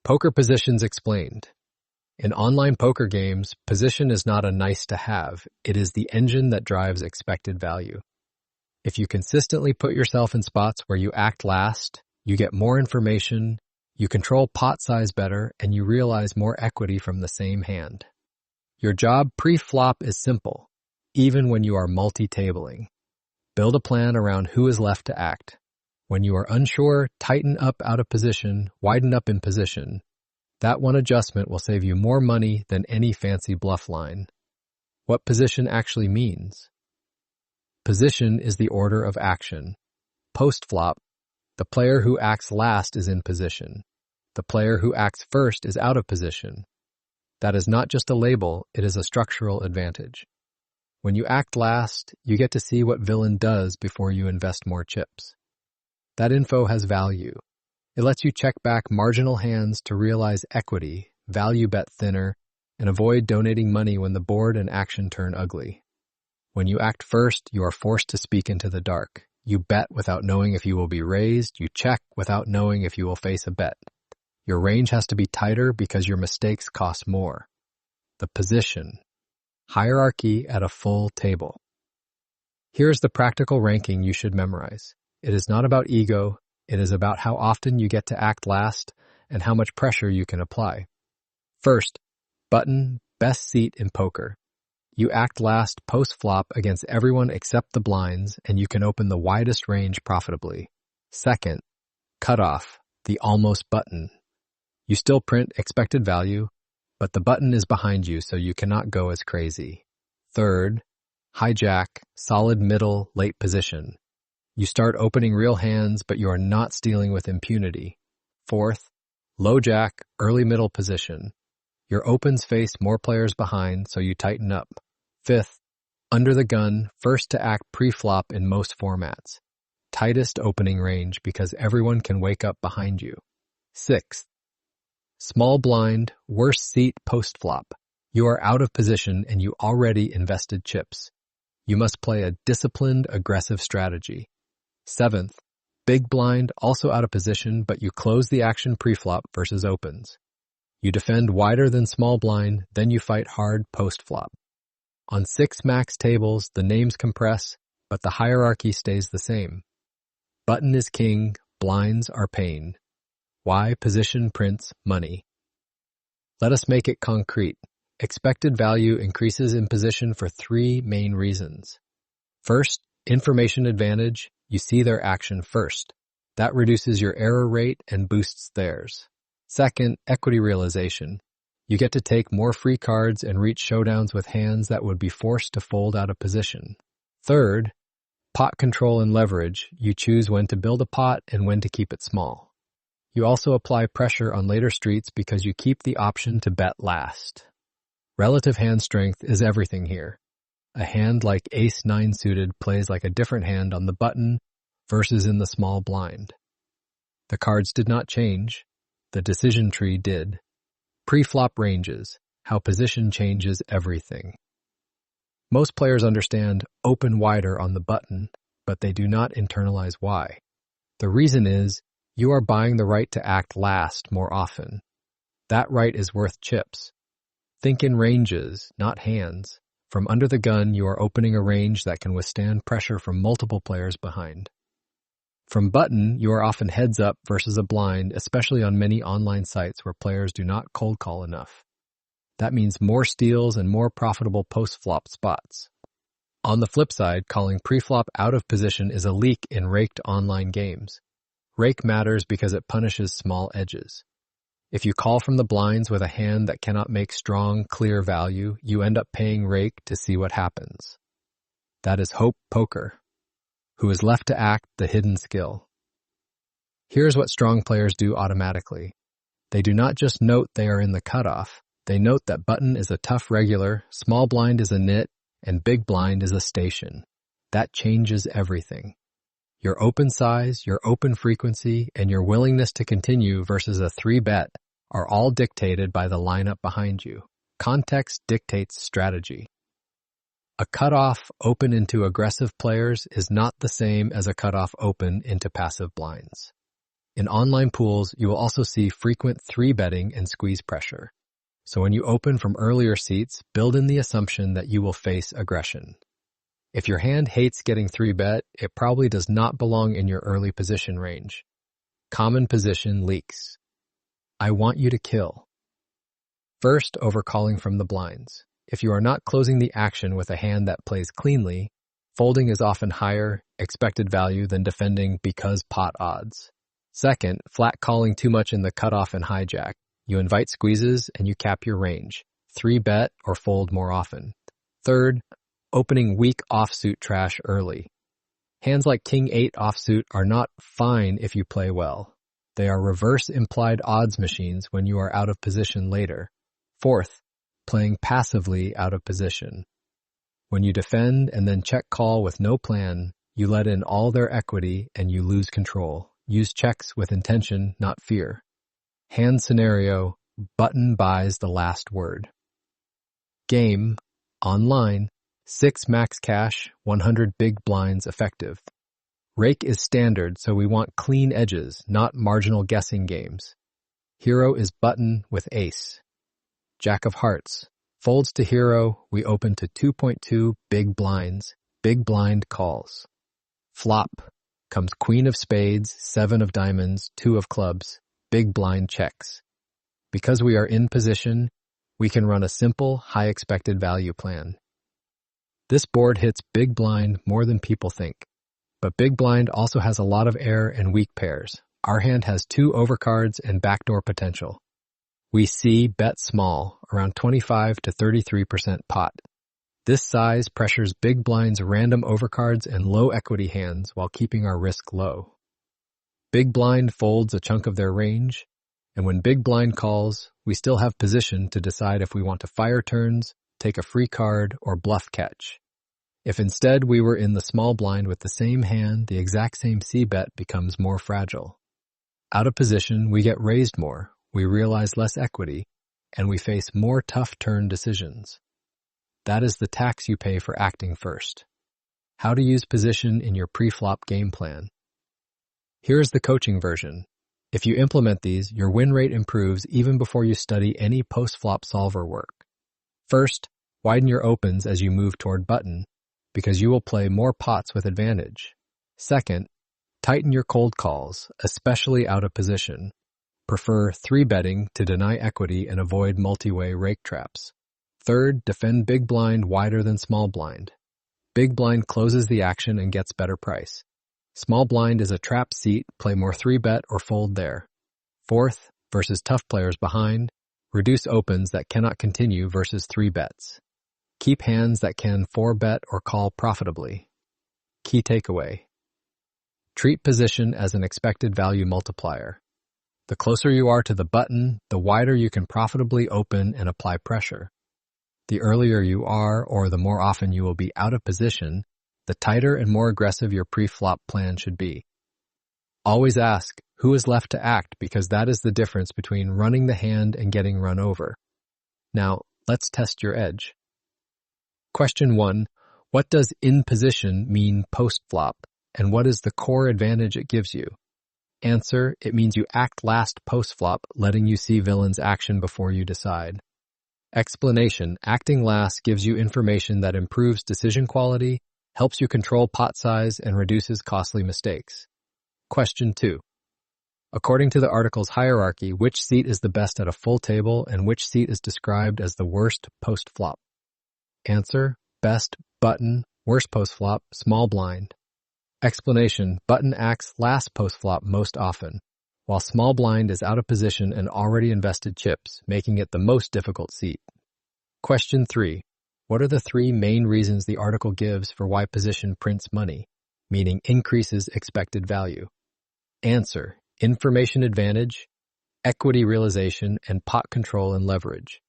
Poker positions explained. In online poker games, position is not a nice to have, it is the engine that drives expected value. If you consistently put yourself in spots where you act last, you get more information, you control pot size better, and you realize more equity from the same hand. Your job pre-flop is simple, even when you are multi-tabling. Build a plan around who is left to act. When you are unsure, tighten up out of position, widen up in position. That one adjustment will save you more money than any fancy bluff line. What position actually means? Position is the order of action. Post-flop, the player who acts last is in position. The player who acts first is out of position. That is not just a label, it is a structural advantage. When you act last, you get to see what villain does before you invest more chips. That info has value. It lets you check back marginal hands to realize equity, value bet thinner, and avoid donating money when the board and action turn ugly. When you act first, you are forced to speak into the dark. You bet without knowing if you will be raised. You check without knowing if you will face a bet. Your range has to be tighter because your mistakes cost more. The position. Hierarchy at a full table. Here's the practical ranking you should memorize. It is not about ego. It is about how often you get to act last and how much pressure you can apply. First, button, best seat in poker. You act last post-flop against everyone except the blinds, and you can open the widest range profitably. Second, cutoff, the almost button. You still print expected value, but the button is behind you, so you cannot go as crazy. Third, hijack, solid middle, late position. You start opening real hands, but you are not stealing with impunity. Fourth, low jack, early middle position. Your opens face more players behind, so you tighten up. Fifth, under the gun, first to act pre-flop in most formats. Tightest opening range because everyone can wake up behind you. Sixth, small blind, worst seat post-flop. You are out of position and you already invested chips. You must play a disciplined, aggressive strategy. Seventh, big blind, also out of position, but you close the action pre-flop versus opens. You defend wider than small blind, then you fight hard post-flop. On 6 max tables, the names compress, but the hierarchy stays the same. Button is king, blinds are pain. Why position prints money? Let us make it concrete. Expected value increases in position for 3 main reasons. First, information advantage. You see their action first. That reduces your error rate and boosts theirs. Second, equity realization. You get to take more free cards and reach showdowns with hands that would be forced to fold out of position. Third, pot control and leverage. You choose when to build a pot and when to keep it small. You also apply pressure on later streets because you keep the option to bet last. Relative hand strength is everything here. A hand like ace-9 suited plays like a different hand on the button versus in the small blind. The cards did not change. The decision tree did. Pre-flop ranges, how position changes everything. Most players understand open wider on the button, but they do not internalize why. The reason is you are buying the right to act last more often. That right is worth chips. Think in ranges, not hands. From under the gun, you are opening a range that can withstand pressure from multiple players behind. From button, you are often heads up versus a blind, especially on many online sites where players do not cold call enough. That means more steals and more profitable post-flop spots. On the flip side, calling pre-flop out of position is a leak in raked online games. Rake matters because it punishes small edges. If you call from the blinds with a hand that cannot make strong, clear value, you end up paying rake to see what happens. That is hope poker. Who is left to act the hidden skill. Here's what strong players do automatically. They do not just note they are in the cutoff. They note that button is a tough regular, small blind is a nit, and big blind is a station. That changes everything. Your open size, your open frequency, and your willingness to continue versus a 3-bet are all dictated by the lineup behind you. Context dictates strategy. A cutoff open into aggressive players is not the same as a cutoff open into passive blinds. In online pools, you will also see frequent 3-betting and squeeze pressure. So when you open from earlier seats, build in the assumption that you will face aggression. If your hand hates getting 3-bet, it probably does not belong in your early position range. Common position leaks. I want you to kill. First, overcalling from the blinds. If you are not closing the action with a hand that plays cleanly, folding is often higher expected value than defending because pot odds. Second, flat calling too much in the cutoff and hijack. You invite squeezes and you cap your range. 3-bet or fold more often. Third, opening weak offsuit trash early. Hands like King 8 offsuit are not fine if you play well. They are reverse implied odds machines when you are out of position later. Fourth, playing passively out of position. When you defend and then check call with no plan, you let in all their equity and you lose control. Use checks with intention, not fear. Hand scenario, button buys the last word. Game, online, 6 max cash, 100 big blinds effective. Rake is standard, so we want clean edges, not marginal guessing games. Hero is button with ace. Jack of hearts. Folds to hero, we open to 2.2 big blinds, big blind calls. Flop. Comes queen of spades, 7 of diamonds, 2 of clubs, big blind checks. Because we are in position, we can run a simple, high expected value plan. This board hits big blind more than people think. But big blind also has a lot of air and weak pairs. Our hand has 2 overcards and backdoor potential. We see bet small, around 25 to 33% pot. This size pressures big blind's random overcards and low equity hands while keeping our risk low. Big blind folds a chunk of their range, and when big blind calls, we still have position to decide if we want to fire turns, take a free card, or bluff catch. If instead we were in the small blind with the same hand, the exact same c-bet becomes more fragile. Out of position, we get raised more, we realize less equity, and we face more tough turn decisions. That is the tax you pay for acting first. How to use position in your pre-flop game plan. Here's the coaching version. If you implement these, your win rate improves even before you study any post-flop solver work. First, widen your opens as you move toward button, because you will play more pots with advantage. Second, tighten your cold calls, especially out of position. Prefer 3-betting to deny equity and avoid multi-way rake traps. Third, defend big blind wider than small blind. Big blind closes the action and gets better price. Small blind is a trap seat, play more 3-bet or fold there. Fourth, versus tough players behind, reduce opens that cannot continue versus 3-bets. Keep hands that can 4-bet or call profitably. Key takeaway. Treat position as an expected value multiplier. The closer you are to the button, the wider you can profitably open and apply pressure. The earlier you are, or the more often you will be out of position, the tighter and more aggressive your pre-flop plan should be. Always ask, who is left to act, because that is the difference between running the hand and getting run over. Now, let's test your edge. Question 1. What does in position mean post-flop, and what is the core advantage it gives you? Answer, it means you act last post-flop, letting you see villain's action before you decide. Explanation, acting last gives you information that improves decision quality, helps you control pot size, and reduces costly mistakes. Question 2. According to the article's hierarchy, which seat is the best at a full table and which seat is described as the worst post-flop? Answer, best, button, worst post-flop, small blind. Explanation, button acts last post-flop most often, while small blind is out of position and already invested chips, making it the most difficult seat. Question 3. What are the 3 main reasons the article gives for why position prints money, meaning increases expected value? Answer, information advantage, equity realization, and pot control and leverage.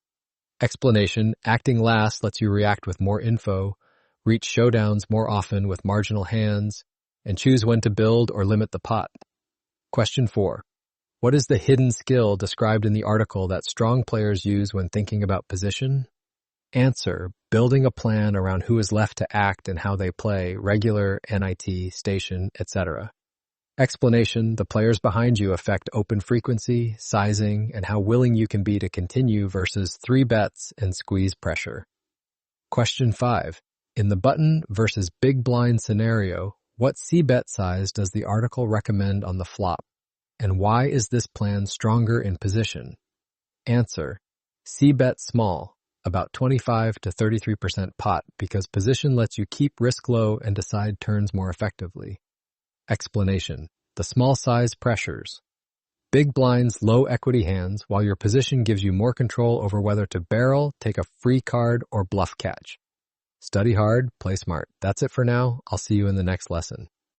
Explanation, acting last lets you react with more info, reach showdowns more often with marginal hands, and choose when to build or limit the pot. Question 4. What is the hidden skill described in the article that strong players use when thinking about position? Answer, building a plan around who is left to act and how they play, regular, NIT, station, etc. Explanation: the players behind you affect open frequency, sizing, and how willing you can be to continue versus 3 bets and squeeze pressure. Question 5. In the button versus big blind scenario, what c-bet size does the article recommend on the flop? And why is this plan stronger in position? Answer: c-bet small, about 25 to 33% pot, because position lets you keep risk low and decide turns more effectively. Explanation: the small size pressures. Big blinds low equity hands, while your position gives you more control over whether to barrel, take a free card, or bluff catch. Study hard, play smart. That's it for now. I'll see you in the next lesson.